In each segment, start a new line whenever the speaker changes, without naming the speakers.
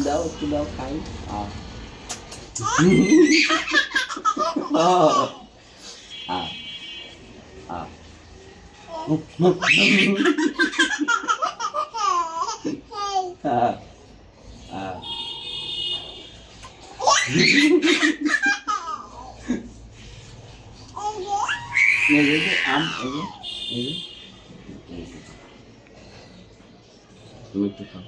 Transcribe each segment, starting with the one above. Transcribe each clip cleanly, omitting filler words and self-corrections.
দাও একটু দাও খাই। আম তুমি একটু খাও।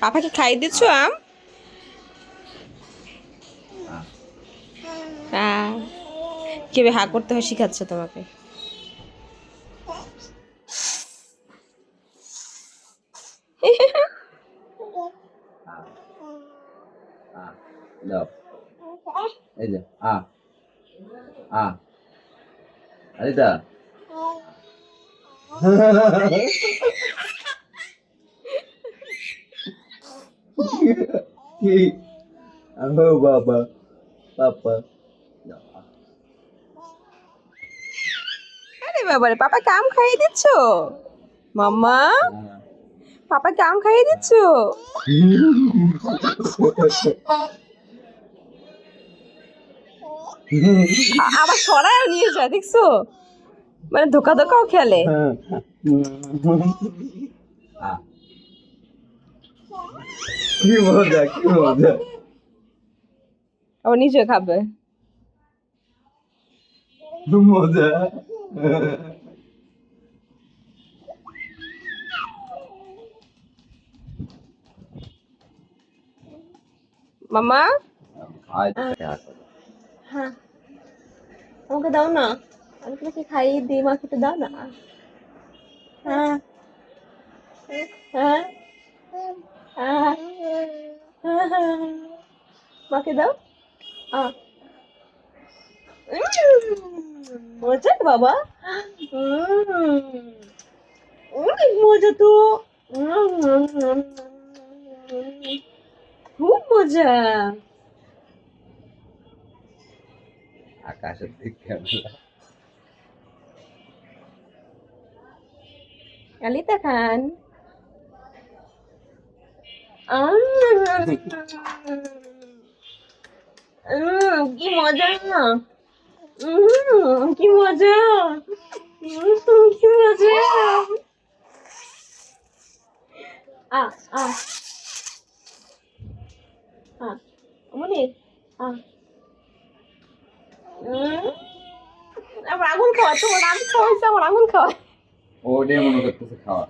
পাপাকে খাইয়ে দিচ্ছ আম? কিভাবে হা করতে হয় শিখাচ্ছে তোমাকে।
দাও এই যে আরিতা কি বাবা পাপা
আরে বাবারে, পাপাকে আম খাইয়ে দিচ্ছ? মাম্মা, পাপাকে আম খাইয়ে দিচ্ছ? আবার সরায় নিয়ে যায়, দেখছো? মানে ধোকা ধোকাও খেলে।
কি মজা কি মজা।
আবার নিজে খাবে।
মজা।
মামা, হ্যাঁ আমাকে দাও না, আমি তোমাকে খাইয়ে দিই, মা খেতে দাও না। হ্যাঁ হ্যাঁ মাকে দাও। মজা বাবা, অনেক মজা তো, খুব মজা।
আকাশের দিকে
কালিতা খান, কি মজা, কি মজা, কি মজা। আ আ আ মনে আমার আঙুল খাওয়া, তোমার আঙুল খাওয়াইছে, আমার আঙুল খাওয়া।
ওটাই মনে করতেছে খাওয়া।